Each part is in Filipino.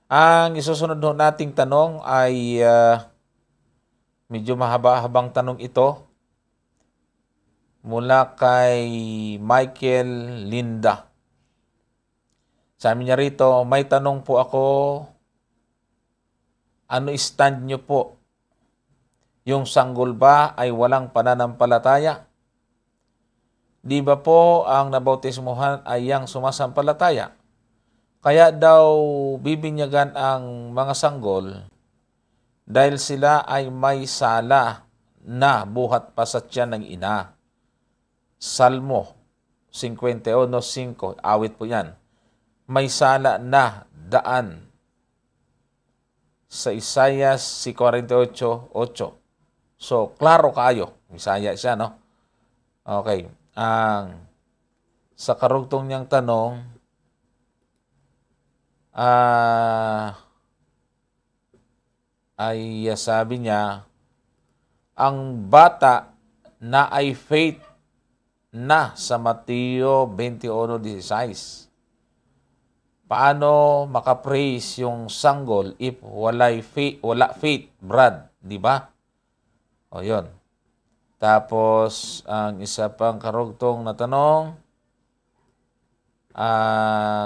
Ang isusunod ho nating tanong ay medyo mahaba-habang tanong ito mula kay Michael Linda. Sabi niya rito, may tanong po ako, ano stand niyo po? Yung sanggol ba ay walang pananampalataya? Di ba po ang nabautismuhan ay yang sumasampalataya? Kaya daw bibinyagan ang mga sanggol dahil sila ay may sala na buhat pa sa tiyan ng ina. Salmo 51:5, awit po yan. May sala na daan sa Isaias 48:8. So, klaro kayo. Misaya siya, no? Okay. Sa karugtong niyang tanong, ay sabi niya, ang bata na ay faith na sa Mateo 21:16. Paano makapraise yung sanggol if wala faith, Brad? Di ba? O yun. Tapos, ang isa pang karugtong na tanong,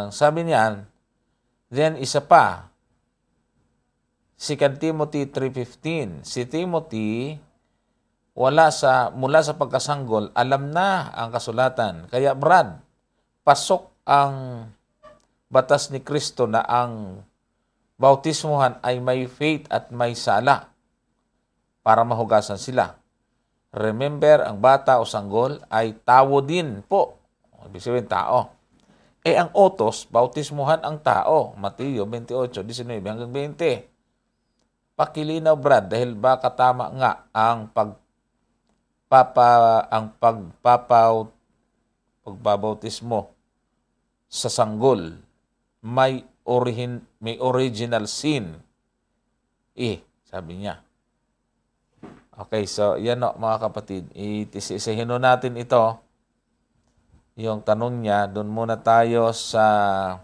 sabi niyan, then isa pa, 2 Timothy 3:15. Si Timothy, mula sa pagkasanggol, alam na ang kasulatan. Kaya Brad, pasok ang batas ni Kristo na ang bautismuhan ay may faith at may sala para mahugasan sila. Remember, ang bata o sanggol ay tao din po. Ibig sabihin, tao. Ang otos, bautismuhan ang tao. Mateo 28:19-20. Pakilinaw, Brad, dahil baka tama nga ang pagbabautismo sa sanggol. May original sin. Sabi niya. Okay, so yan o mga kapatid. Itisihin natin ito. Yung tanong niya, doon muna tayo sa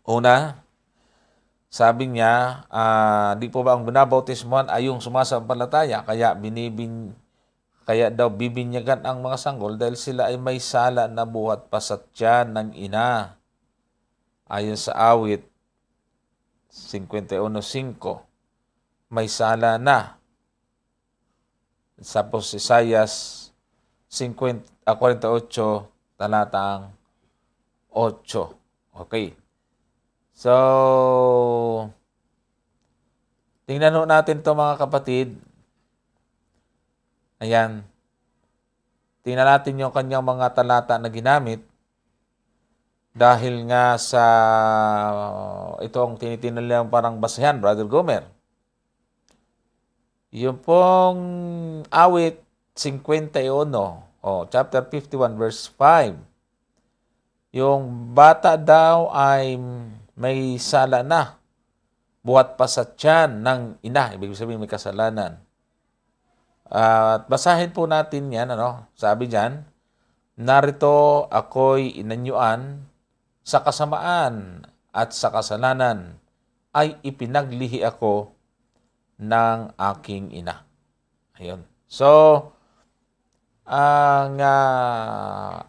una. Sabi niya, di po ba ang binabautismuhan ay yung sumasampalataya? Kaya daw bibinyagan ang mga sanggol dahil sila ay may sala na buhat pa sa tiyan ng ina. Ayon sa awit 51:5, may sala na. Tapos Isaias 48, talatang 8. Okay. So, tingnan natin ito mga kapatid. Ayan. Tingnan natin yung kanyang mga talata na ginamit. Dahil nga sa itong tinitingnan lang parang basehan, Brother Gomer. Yung pong awit 51, chapter 51, verse 5. Yung bata daw ay may sala na, buhat pa sa tiyan ng ina. Ibig sabihin may kasalanan. At basahin po natin yan, sabi diyan, narito ako'y inanyuan sa kasamaan at sa kasalanan ay ipinaglihi ako ng aking ina. Ayun. So, ang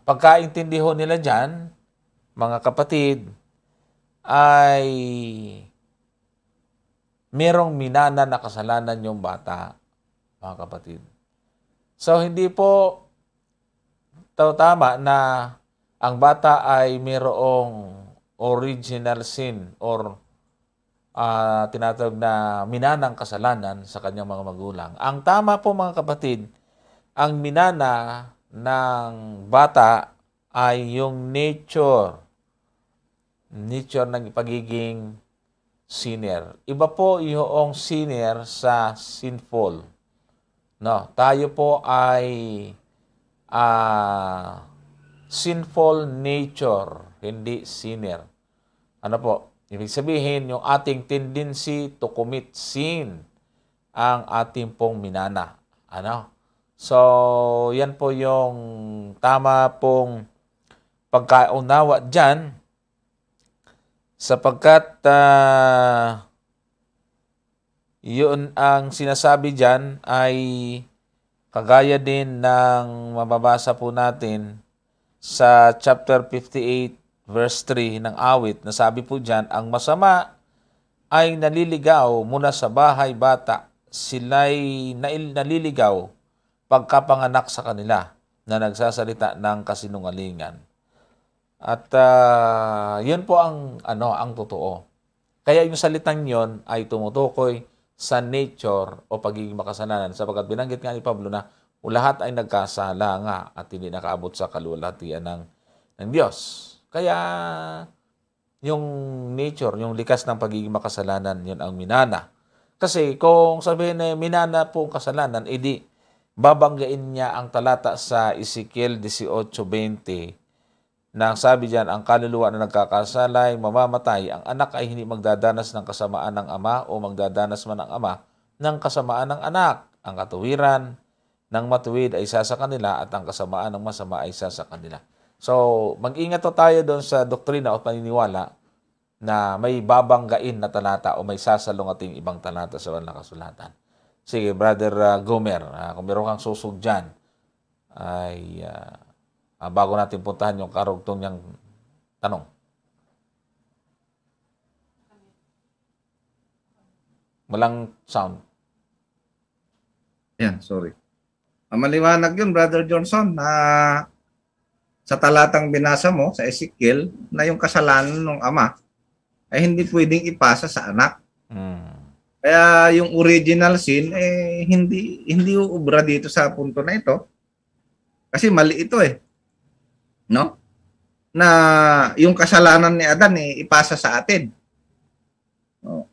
pagkaintindi ho nila dyan, mga kapatid, ay merong minana na kasalanan yung bata, mga kapatid. So, hindi po tama na ang bata ay mayroong original sin or tinatawag na minanang kasalanan sa kanyang mga magulang. Ang tama po mga kapatid, ang minana ng bata ay yung nature ng pagiging sinner. Iba po yung sinner sa sinful. No, tayo po ay sinful nature, hindi sinner. Ano po? Ibig sabihin, yung ating tendency to commit sin ang ating pong minana. So, yan po yung tama pong pagkaunawa dyan. Sapagkat yun ang sinasabi dyan ay kagaya din ng mababasa po natin sa chapter 58 verse 3 ng awit na sabi po dyan, ang masama ay naliligaw mula sa bahay bata. Sila'y naliligaw pagkapanganak sa kanila na nagsasalita ng kasinungalingan. At yun po ang totoo. Kaya yung salitang yon ay tumutukoy sa nature o pagiging makasalanan. Sapagkat binanggit nga ni Pablo na lahat ay nagkasala nga at hindi nakaabot sa kaluwalhatian ng Diyos. Kaya yung nature, yung likas ng pagiging makasalanan, yun ang minana. Kasi kung sabihin na minana po ang kasalanan, edi babanggain niya ang talata sa Ezekiel 18:20 na sabi diyan, ang kaluluwa na nagkakasala ay mamamatay, ang anak ay hindi magdadanas ng kasamaan ng ama o magdadanas man ang ama ng kasamaan ng anak. Ang katuwiran ng matuwid ay isa sa kanila at ang kasamaan ng masama ay isa sa kanila. So, mag-ingat to tayo doon sa doktrina o paniniwala na may babanggain na talata o may sasalungating ibang talata sa walang kasulatan. Sige, Brother Gomer, kung meron kang susog dyan, ay bago natin puntahan yung karugtong niyang tanong. Walang sound. Yan, sorry. Maliwanag yun, Brother Johnson, na sa talatang binasa mo sa Ezekiel na yung kasalanan ng ama ay hindi pwedeng ipasa sa anak. Kaya yung original sin hindi uubra dito sa punto na ito. Kasi mali ito no? Na yung kasalanan ni Adan ipasa sa atin. No?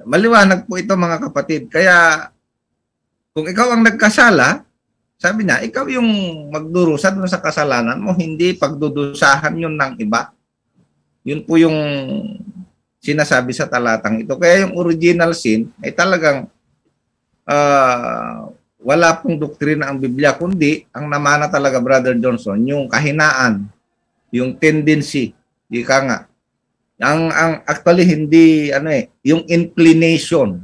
Maliwanag po ito mga kapatid. Kaya kung ikaw ang nagkasala, sabi niya, ikaw yung magdurusa dun sa kasalanan mo, hindi pagdudusahan yun ng iba. Yun po yung sinasabi sa talatang ito. Kaya yung original sin ay talagang wala pong doktrina ang Biblia, kundi ang namana talaga, Brother Johnson, yung kahinaan, yung tendency, ika nga. Ang actually hindi yung inclination.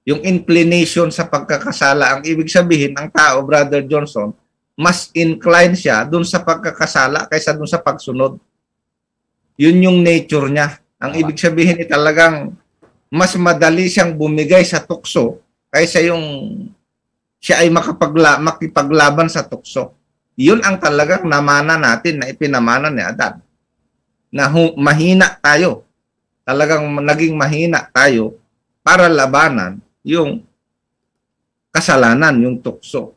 Yung inclination sa pagkakasala, ang ibig sabihin ang tao, Brother Johnson, mas incline siya dun sa pagkakasala kaysa dun sa pagsunod. Yun yung nature niya. Ang ibig sabihin talagang mas madali siyang bumigay sa tukso kaysa yung siya ay makipaglaban sa tukso. Yun ang talagang namana natin na ipinamana ni Adan. Na mahina tayo. Talagang naging mahina tayo para labanan yung kasalanan, yung tukso.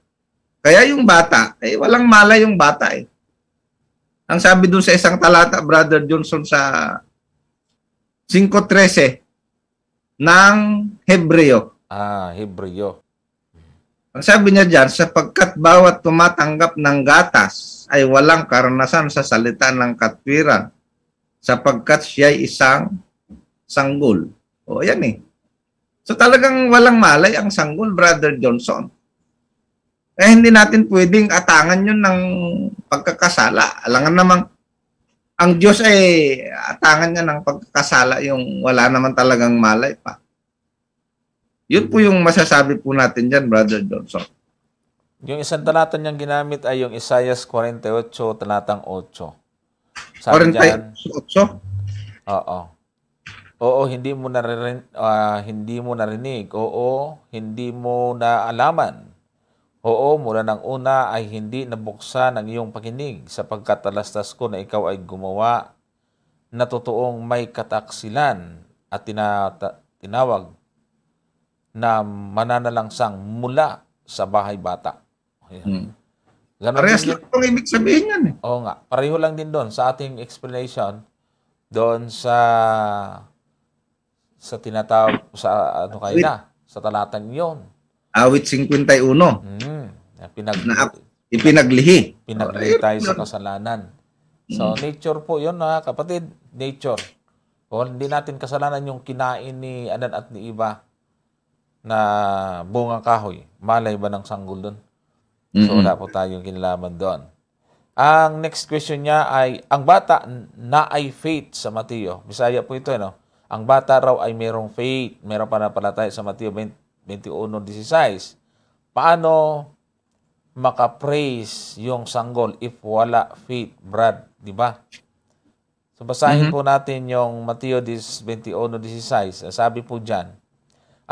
Kaya yung bata, walang malay yung bata Ang sabi doon sa isang talata, Brother Johnson, sa 5:13 ng Hebreo. Hebreo. Ang sabi niya dyan, sapagkat bawat tumatanggap ng gatas ay walang karanasan sa salita ng katwiran, sapagkat siya ay isang sanggol. O yan So talagang walang malay ang sanggol, Brother Johnson. Hindi natin pwedeng atangan yun ng pagkakasala. Alangan namang ang Diyos ay atangan niya ng pagkakasala yung wala naman talagang malay pa. Yun po yung masasabi po natin dyan, Brother Johnson. Yung isang talata niyang ginamit ay yung Isaiah 48, talatang 8. Sabi 48? Oo. Oo, hindi mo narinig. Oo, hindi mo naalaman. Oo, mula ng una ay hindi nabuksan ang iyong pakinig sapagkat talastas ko na ikaw ay gumawa na totoong may kataksilan at tinawag na mananalangsang mula sa bahay bata. Parehas lang itong ibig sabihin yan Oo nga. Pareho lang din doon sa ating explanation doon sa tinatawag sa sa talatang iyon. Awit 51. Ipinaglihi. Pinaglihi tayo sa kasalanan. So, nature po yun, kapatid. Nature. O, hindi natin kasalanan yung kinain ni Adan at ni Eva na bungang kahoy. Malay ba ng sanggol doon? So, wala po tayong kinalaman doon. Ang next question niya ay, ang bata na ay faith sa Mateo. Bisaya po ito, no? Ang bata raw ay merong faith, merong pananampalataya sa Mateo 21:16. Paano makapraise yung sanggol if wala faith, Brad? Di ba? So basahin po natin yung Mateo 21:16. Sabi po dyan,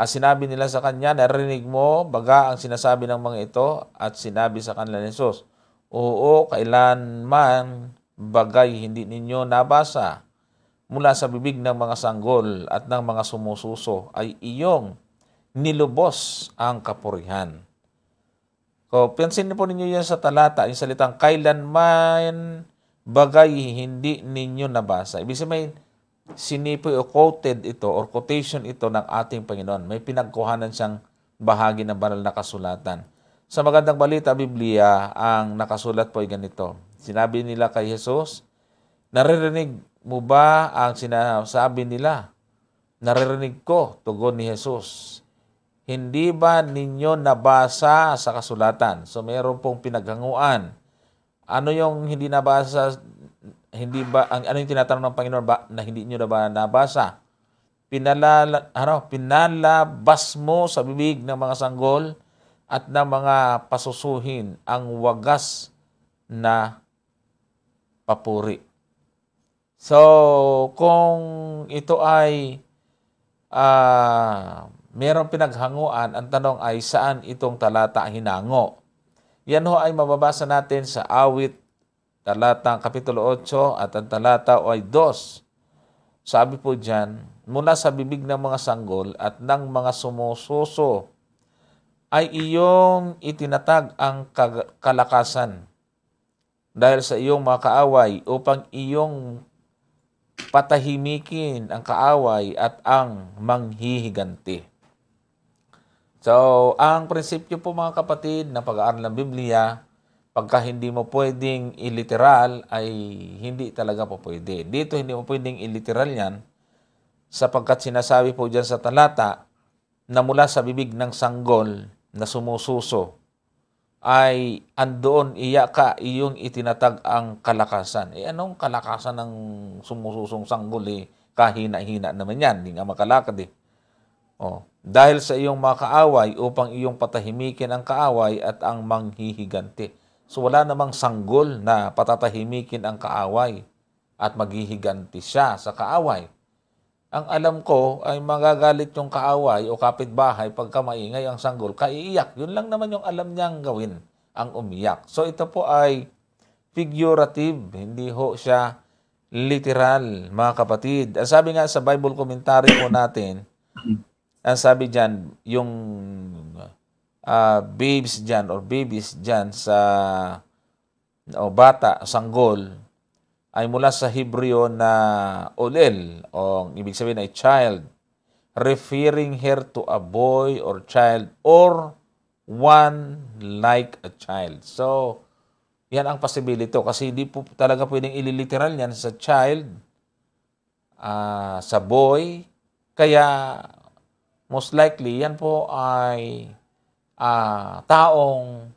sinabi nila sa kanya, narinig mo baga ang sinasabi ng mga ito, at sinabi sa kanila ni Jesus, oo, kailanman bagay hindi ninyo nabasa mula sa bibig ng mga sanggol at ng mga sumususo ay iyong nilubos ang kapurihan. So, pansin po ninyo yan sa talata, yung salitang kailanman bagay hindi ninyo nabasa. Ibig sabihin, sinipoy o quoted ito or quotation ito ng ating Panginoon. May pinagkuhanan siyang bahagi ng banal na kasulatan. Sa magandang balita, Biblia, ang nakasulat po ay ganito. Sinabi nila kay Jesus, naririnig mo ba ang sinasabi nila? Naririnig ko, tugon ni Jesus. Hindi ba ninyo nabasa sa kasulatan? So mayroon pong pinaghanguan. Ano yung hindi nabasa? Hindi ba ano yung tinatanong ng Panginoon ba na hindi niyo na ba nabasa? Pinalabas mo sa bibig ng mga sanggol at ng mga pasusuhin ang wagas na papuri. So, kung ito ay merong pinaghanguan, ang tanong ay saan itong talata hinango? Yan ho ay mababasa natin sa Awit, talatang kapitulo 8 at ang talata ay 2. Sabi po dyan, mula sa bibig ng mga sanggol at ng mga sumususo ay iyong itinatag ang kalakasan dahil sa iyong mga kaaway upang iyong patahimikin ang kaaway at ang manghihiganti. So, ang prinsipyo po mga kapatid ng pag-aaral ng Biblia, pagka hindi mo pwedeng iliteral ay hindi talaga po pwede. Dito hindi mo pwedeng iliteral yan sapagkat sinasabi po dyan sa talata na mula sa bibig ng sanggol na sumususo ay andoon ka iyong itinatag ang kalakasan. Anong kalakasan ng sumususong sanggol? Kahina-hina naman yan. Hindi nga makalakad dahil sa iyong mga kaaway upang iyong patahimikin ang kaaway at ang manghihiganti. So wala namang sanggol na patatahimikin ang kaaway at maghihiganti siya sa kaaway. Ang alam ko ay magagalit yung kaaway o kapitbahay pagka maingay ang sanggol, kaiiyak. Yun lang naman yung alam niyang gawin, ang umiyak. So ito po ay figurative, hindi ho siya literal, mga kapatid. Ang sabi nga sa Bible commentary po natin, ang sabi dyan, yung babes dyan or babies dyan sa bata, sanggol, ay mula sa Hebreo na olel, o ibig sabihin ay child, referring here to a boy or child or one like a child. So, yan ang possibility kasi hindi po talaga pwedeng ililiteral yan sa child, sa boy, kaya most likely yan po ay taong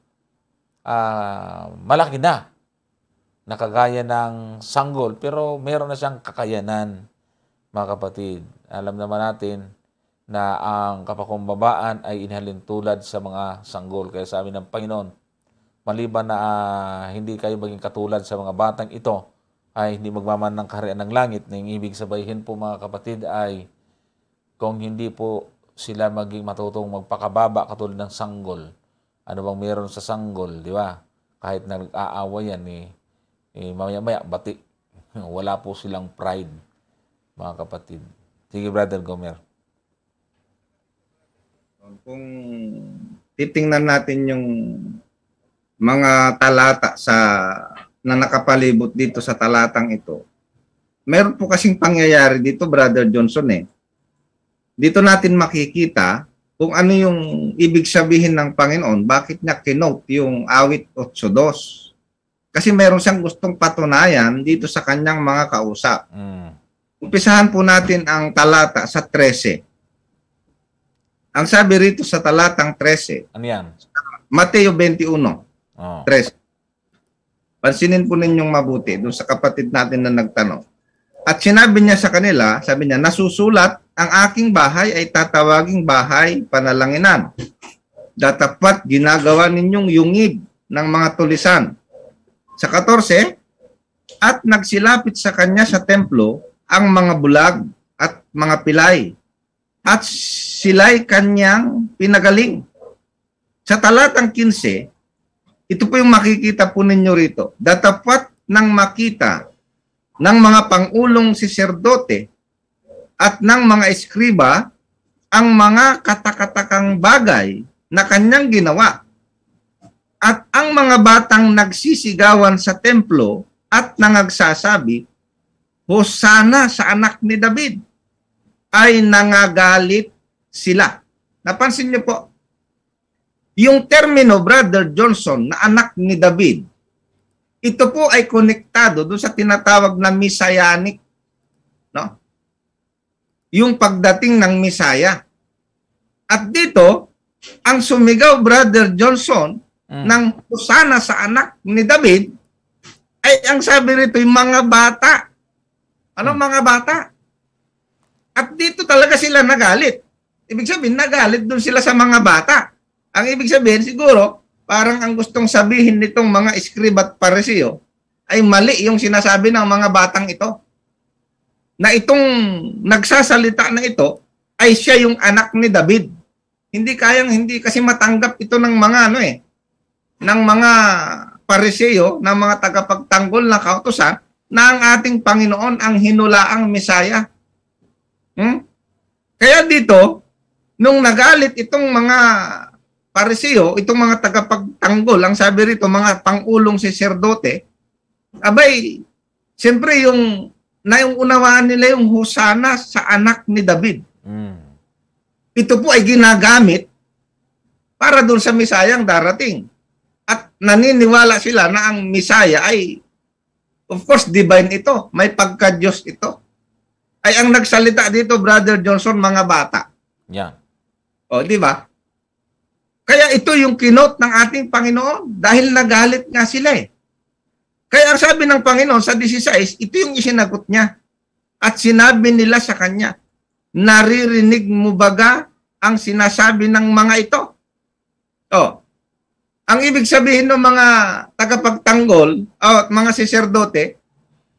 malaki na, nakagaya ng sanggol, pero meron na siyang kakayanan, mga kapatid. Alam naman natin na ang kapakumbabaan ay inhalin tulad sa mga sanggol. Kaya sabi ng Panginoon, maliban na hindi kayo maging katulad sa mga batang ito, ay hindi magmaman ng kaharian ng langit. Na yung ibig sabihin po mga kapatid ay kung hindi po sila maging matutong magpakababa katulad ng sanggol. Ano bang meron sa sanggol, di ba? Kahit na nag-aaway yan maya-maya, bati. Wala po silang pride, mga kapatid. Sige, Brother Gomer. Kung titingnan natin yung mga talata na nakapalibot dito sa talatang ito, meron po kasing pangyayari dito, Brother Johnson. Dito natin makikita kung ano yung ibig sabihin ng Panginoon, bakit niya kinote yung awit 8:2. Kasi meron siyang gustong patunayan dito sa kanyang mga kausap. Umpisahan po natin ang talata sa 13. Ang sabi rito sa talatang 13. Ano yan? Mateo 21, 13. Pansinin po ninyong mabuti doon sa kapatid natin na nagtanong. At sinabi niya sa kanila, sabi niya, nasusulat, ang aking bahay ay tatawaging bahay panalanginan. Datapat ginagawa ninyong yungib ng mga tulisan. Sa 14, at nagsilapit sa kanya sa templo ang mga bulag at mga pilay. At sila'y kanyang pinagaling. Sa talatang 15, ito po yung makikita po ninyo rito. Datapat nang makita ng mga pangulong saserdote at ng mga eskriba ang mga katakatakang bagay na kanyang ginawa. At ang mga batang nagsisigawan sa templo at nangagsasabi, Hosana sa anak ni David, ay nangagalit sila. Napansin niyo po, yung termino, Brother Johnson, na anak ni David, ito po ay konektado doon sa tinatawag na messianic, no? Yung pagdating ng Misaya. At dito, ang sumigaw, Brother Johnson, ng Hosana sa anak ni David, ay ang sabi rito, yung mga bata. Ano mga bata? At dito talaga sila nagalit. Ibig sabihin, nagalit doon sila sa mga bata. Ang ibig sabihin, siguro, parang ang gustong sabihin nitong mga eskrib at pariseo ay mali yung sinasabi ng mga batang ito. Na itong nagsasalita na ito ay siya yung anak ni David. Hindi kasi matanggap ito ng mga ng mga pariseo, ng mga tagapagtanggol na kautusan na ang ating Panginoon ang hinulaang Mesaya. Kaya dito, nung nagalit itong mga pariseo, itong mga tagapagtanggol, ang sabi rito, mga pangulong saserdote, abay, siyempre yung unawaan nila yung Hosana sa anak ni David. Ito po ay ginagamit para doon sa Mesayang darating. At naniniwala sila na ang Mesaya ay, of course, divine ito. May pagka-Diyos ito. Ay ang nagsalita dito, Brother Johnson, mga bata. Yeah. O, di ba? Kaya ito yung kinot ng ating Panginoon dahil nagalit nga sila eh. Kaya ang sabi ng Panginoon sa 16, ito yung isinagot niya. At sinabi nila sa kanya, naririnig mo baga ang sinasabi ng mga ito? O, ang ibig sabihin ng mga tagapagtanggol o mga saserdote,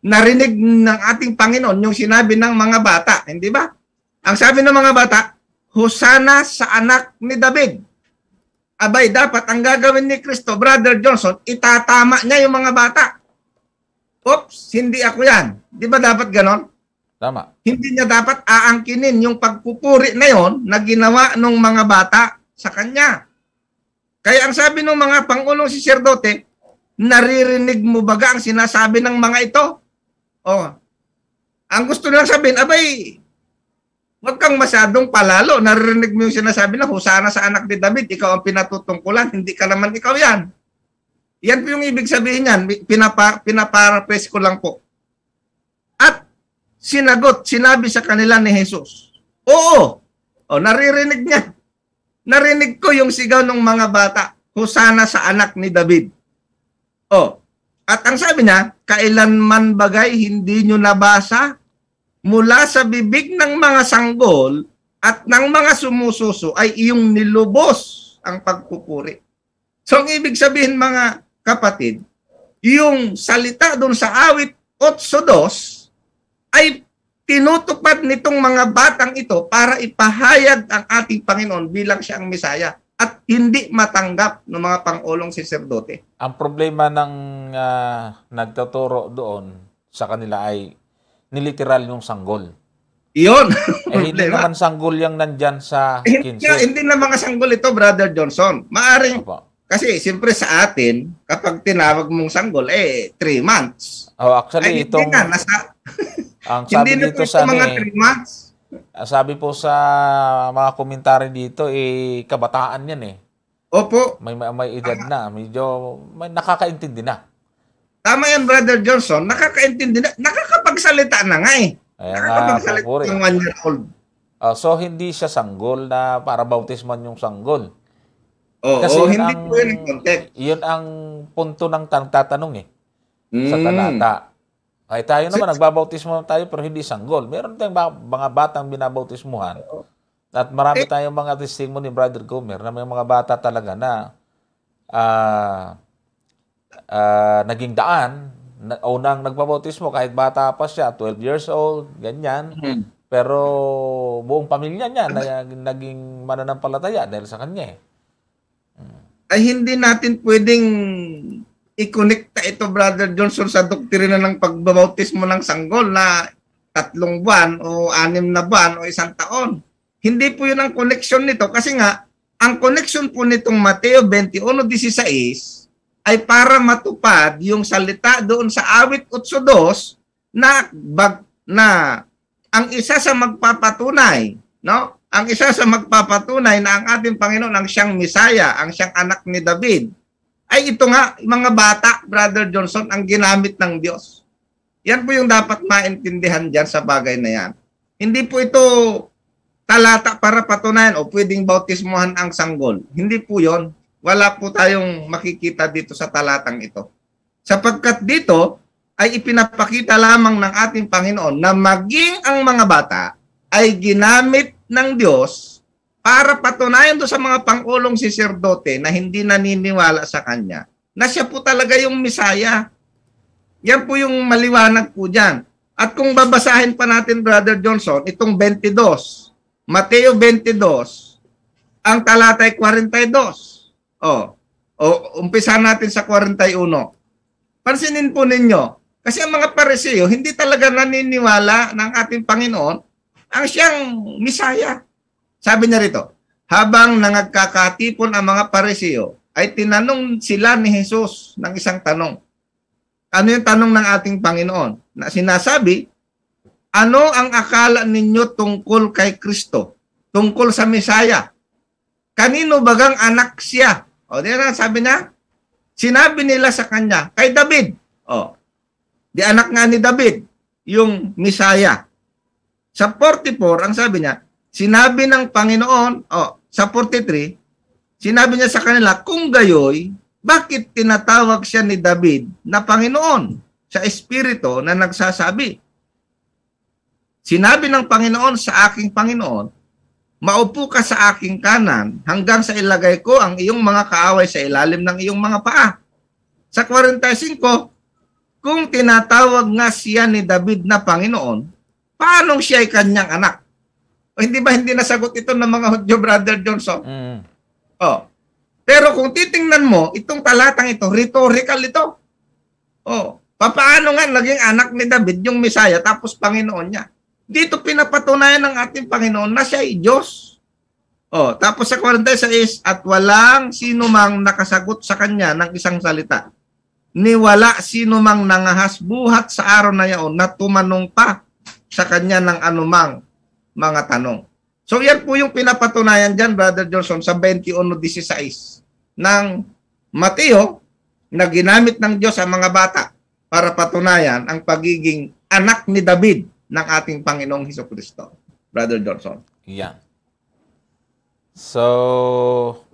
narinig ng ating Panginoon yung sinabi ng mga bata. Hindi ba? Ang sabi ng mga bata, Hosana sa anak ni David. Abay, dapat ang gagawin ni Kristo, Brother Johnson, itatama niya yung mga bata. Oops, hindi ako yan. Di ba dapat ganon? Tama. Hindi niya dapat aangkinin yung pagpupuri na yon na ginawa ng mga bata sa kanya. Kaya ang sabi ng mga pangulong saserdote, naririnig mo baga ang sinasabi ng mga ito? Oh. Ang gusto nilang sabihin, abay, huwag kang masyadong palalo. Naririnig mo yung sinasabi na Hosana sa anak ni David, ikaw ang pinatutungkulan, hindi ka naman ikaw yan. Yan po yung ibig sabihin yan. Pinaparaphrase ko lang po. At sinabi sa kanila ni Jesus, oo, naririnig niya. Narinig ko yung sigaw ng mga bata, Hosana sa anak ni David. At ang sabi niya, kailanman bagay hindi nyo nabasa mula sa bibig ng mga sanggol at ng mga sumususo ay iyong nilubos ang pagpupuri. So ang ibig sabihin mga kapatid, yung salita doon sa awit 8:2 ay tinutupad nitong mga batang ito para ipahayag ang ating Panginoon bilang siya ang Mesaya at hindi matanggap ng mga pangulong saserdote. Ang problema ng nagtuturo doon sa kanila ay niliteral yung sanggol. Iyon. Hindi naman sanggol yung nandyan sa 15. Hindi na mga sanggol ito, Brother Johnson. Maaring, kasi siyempre sa atin, kapag tinawag mong sanggol, 3 months. Actually, itong... ang sabi hindi dito sa mga 3 months. Sabi po sa mga komentary dito, kabataan yan eh. Opo. May edad na. Medyo nakakaintindi na. Tama yan, Brother Johnson. Nakakaintindi na. Nakakapagsalita na nga eh. Nakakapagsalita ng 1 year old. So, hindi siya sanggol na para bautisman yung sanggol. Kasi hindi po yun ang context. Yun ang punto ng tatanong eh. sa talata. Ay tayo naman, nagbabautismo tayo pero hindi sanggol. Meron tayong mga batang binabautismuhan. At marami tayong mga testimony, Brother Gomer, na may mga bata talaga na naging daan. Unang nagbabautismo kahit bata pa siya, 12 years old, ganyan. Pero buong pamilya niya naging mananampalataya dahil sa kanya eh. Ay hindi natin pwedeng i-connecta ito, Brother Johnson, sa doktrina ng pagbabautismo ng sanggol na 3 buwan o 6 na buwan o 1 taon. Hindi po yun ang connection nito kasi nga, ang connection po nitong Mateo 21:16 ay para matupad yung salita doon sa awit 8:2 na ang isa sa magpapatunay, no? Ang isa sa magpapatunay na ang ating Panginoon ang siyang Misaya, ang siyang anak ni David, ay ito nga, mga bata, Brother Johnson, ang ginamit ng Diyos. Yan po yung dapat maintindihan dyan sa bagay na yan. Hindi po ito talata para patunayan o pwedeng bautismuhan ang sanggol. Hindi po yon. Wala po tayong makikita dito sa talatang ito. Sapagkat dito ay ipinapakita lamang ng ating Panginoon na maging ang mga bata ay ginamit ng Diyos para patunayan doon sa mga pangulong saserdote na hindi naniniwala sa Kanya, na siya po talaga yung Misaya. Yan po yung maliwanag po dyan. At kung babasahin pa natin, Brother Johnson, itong 22, Mateo 22, ang talata ay 42. Umpisa natin sa 41. Pansinin po ninyo, kasi ang mga Pariseo, hindi talaga naniniwala ng ating Panginoon ang siyang Misaya. Sabi niya rito, habang nangagkakatipon ang mga Pariseo, ay tinanong sila ni Jesus ng isang tanong. Ano yung tanong ng ating Panginoon? Na sinasabi, ano ang akala ninyo tungkol kay Kristo? Tungkol sa Misaya? Kanino bagang anak siya? Sabi niya, sinabi nila sa kanya, kay David. Di anak nga ni David, yung Misaya. Sa 44, ang sabi niya, sinabi ng Panginoon, sa 43, sinabi niya sa kanila, kung gayoy, bakit tinatawag siya ni David na Panginoon sa Espiritu na nagsasabi? Sinabi ng Panginoon sa aking Panginoon, maupo ka sa aking kanan hanggang sa ilagay ko ang iyong mga kaaway sa ilalim ng iyong mga paa. Sa 45, kung tinatawag nga siya ni David na Panginoon, paano siya ay kanyang anak? O hindi ba hindi nasagot ito ng mga Hudyo, Brother Johnson? Pero kung titingnan mo, itong talatang ito, rhetorical ito. Paano nga naging anak ni David yung Misaya tapos Panginoon niya? Dito pinapatunayan ng ating Panginoon na siya ay Diyos. Tapos sa 46, at walang sino mang nakasagot sa kanya ng isang salita. Ni wala sino mang nangahas buhat sa araw na yaon na tumanong pa sa kanya ng anumang mga tanong. So yan po yung pinapatunayan dyan, Brother Johnson, sa 21:16 ng Mateo na ginamit ng Diyos ang mga bata para patunayan ang pagiging anak ni David ng ating Panginoong Hesukristo. Brother Johnson. Yan. So,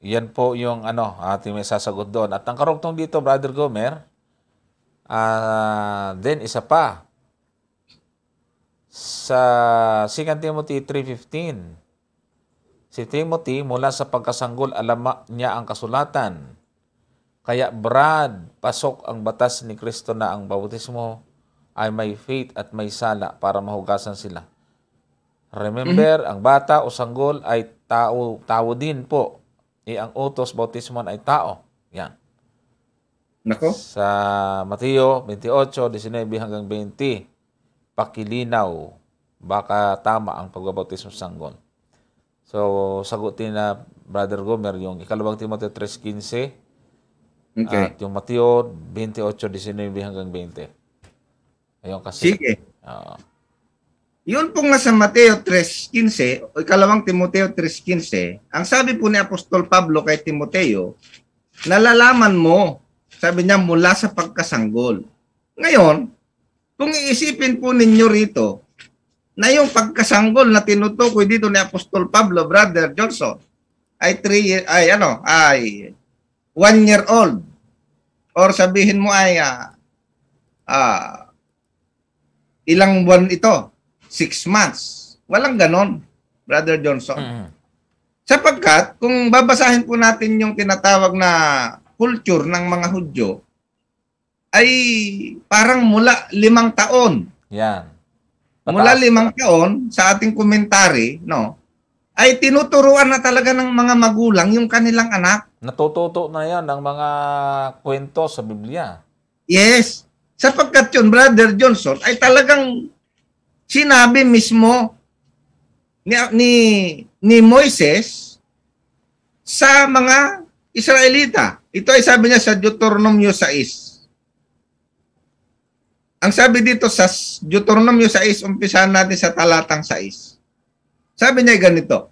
yan po yung ating may sasagot doon. At ang karugtong dito, Brother Gomer, then isa pa, sa 2 Timothy 3:15, si Timothy mula sa pagkasanggol alam niya ang kasulatan. Kaya Brad, pasok ang batas ni Kristo na ang bautismo ay may faith at may sala para mahugasan sila. Remember, ang bata o sanggol ay tao din po. Ang utos bautismon ay tao. Yan. Nako. Sa Mateo 28:19 hanggang 20, pakilinaw, baka tama ang pagbabautismo sa sanggol. So, sagutin na Brother Gomer yung 2 Timoteo 3:15 at yung Mateo 28:19 hanggang 20. Ayun kasi. Sige. Yun po nga sa Mateo 3:15 o 2 Timoteo 3:15, ang sabi po ni Apostol Pablo kay Timoteo, nalalaman mo, sabi niya, mula sa pagkasanggol. Ngayon, kung iisipin po ninyo rito, na yung pagkasanggol na tinutukoy dito ni Apostol Pablo, Brother Johnson, ay 1 year old or sabihin mo ay ilang buwan ito, 6 months. Walang ganon, Brother Johnson. Mm. Sapagkat, kung babasahin po natin yung tinatawag na culture ng mga Hudyo, ay parang mula 5 taon. Yan. Mula Pataas. 5 taon, sa ating komentary, no, ay tinuturuan na talaga ng mga magulang yung kanilang anak. Natututo na yan ng mga kwento sa Biblia. Yes. Sapagkat yun, Brother Johnson, ay talagang sinabi mismo ni Moises sa mga Israelita. Ito ay sabi niya sa Deuteronomio 6. Ang sabi dito sa Deuteronomio 6, umpisahan natin sa talatang 6. Sabi niya ganito,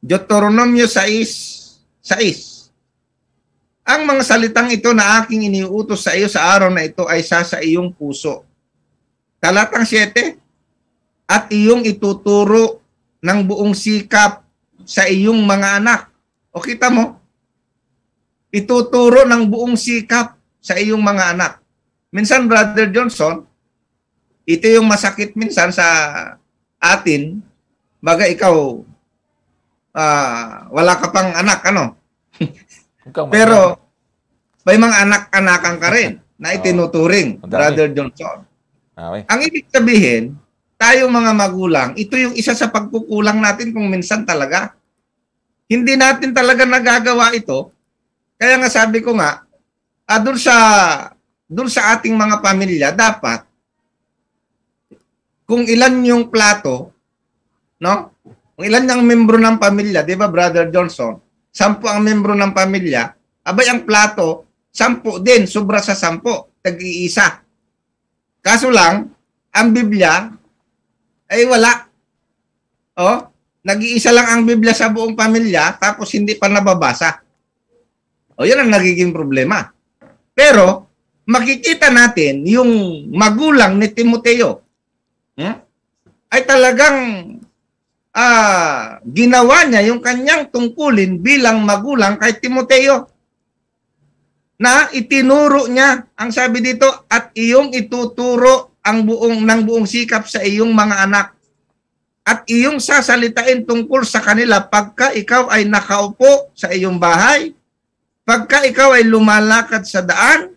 Deuteronomio 6:6. Ang mga salitang ito na aking iniuutos sa iyo sa araw na ito ay sa iyong puso. Talatang 7, at iyong ituturo ng buong sikap sa iyong mga anak. O kita mo? Ituturo ng buong sikap sa iyong mga anak. Minsan, Brother Johnson, ito yung masakit minsan sa atin, baga ikaw, wala ka pang anak, ano? Pero may mga anak-anakan ka rin na itinuturing, Brother Johnson. Okay. Ang ibig sabihin, tayo mga magulang, ito yung isa sa pagkukulang natin kung minsan talaga. Hindi natin talaga nagagawa ito. Kaya nga sabi ko nga, dun sa ating mga pamilya, dapat kung ilan yung plato, no? Kung ilan yung membro ng pamilya, di ba, Brother Johnson? 10 ang membro ng pamilya, abay ang plato, 10 din, sobra sa 10, tag-iisa. Kaso lang, ang Biblia ay wala. Oh, nag-iisa lang ang Biblia sa buong pamilya, tapos hindi pa nababasa. O, yan ang nagiging problema. Pero, makikita natin yung magulang ni Timoteo, ay talagang ginawa niya yung kanyang tungkulin bilang magulang kay Timoteo. Na itinuro niya, ang sabi dito, at iyong ituturo ng buong sikap sa iyong mga anak. At iyong sasalitain tungkol sa kanila pagka ikaw ay nakaupo sa iyong bahay, pagka ikaw ay lumalakad sa daan,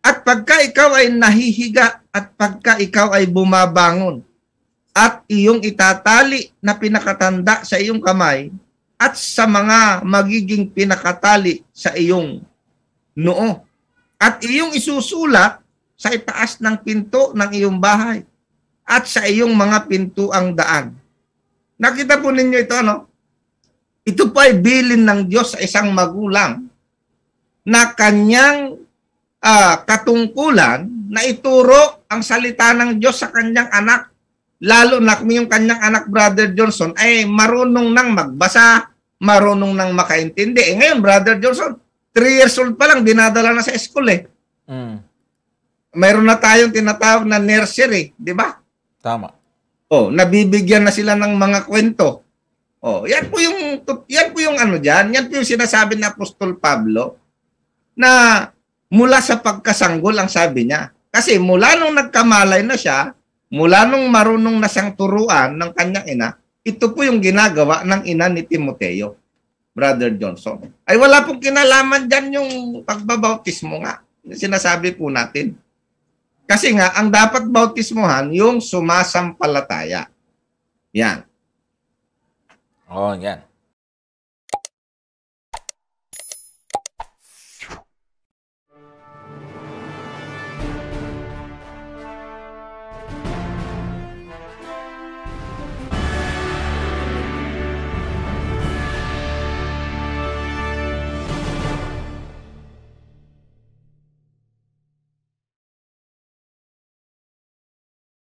at pagka ikaw ay nahihiga, at pagka ikaw ay bumabangon. At iyong itatali na pinakatanda sa iyong kamay at sa mga magiging pinakatali sa iyong noo. At iyong isusulat sa itaas ng pinto ng iyong bahay at sa iyong mga pintuang daan. Nakita po ninyo ito, no? Ito po ay bilin ng Diyos sa isang magulang na kanyang katungkulan na ituro ang salita ng Diyos sa kanyang anak. Lalo na kung yung kanyang anak, Brother Johnson, ay marunong nang magbasa, marunong nang makaintindi. Ngayon, Brother Johnson, 3 years old pa lang, dinadala na sa school eh. Mayroon na tayong tinatawag na nursery, di ba? Tama. Oh, nabibigyan na sila ng mga kwento. Oh, yan po yung ano diyan, yan po yung sinasabi ni Apostol Pablo na mula sa pagkasanggol ang sabi niya. Kasi mula nung nagkamalay na siya, mula nung marunong na siyang turuan ng kanyang ina, ito po yung ginagawa ng ina ni Timoteo, Brother Johnson. Ay wala pong kinalaman dyan yung pagbabautismo nga. Sinasabi po natin. Kasi nga, ang dapat bautismohan, yung sumasampalataya. Yan. Oh, yan.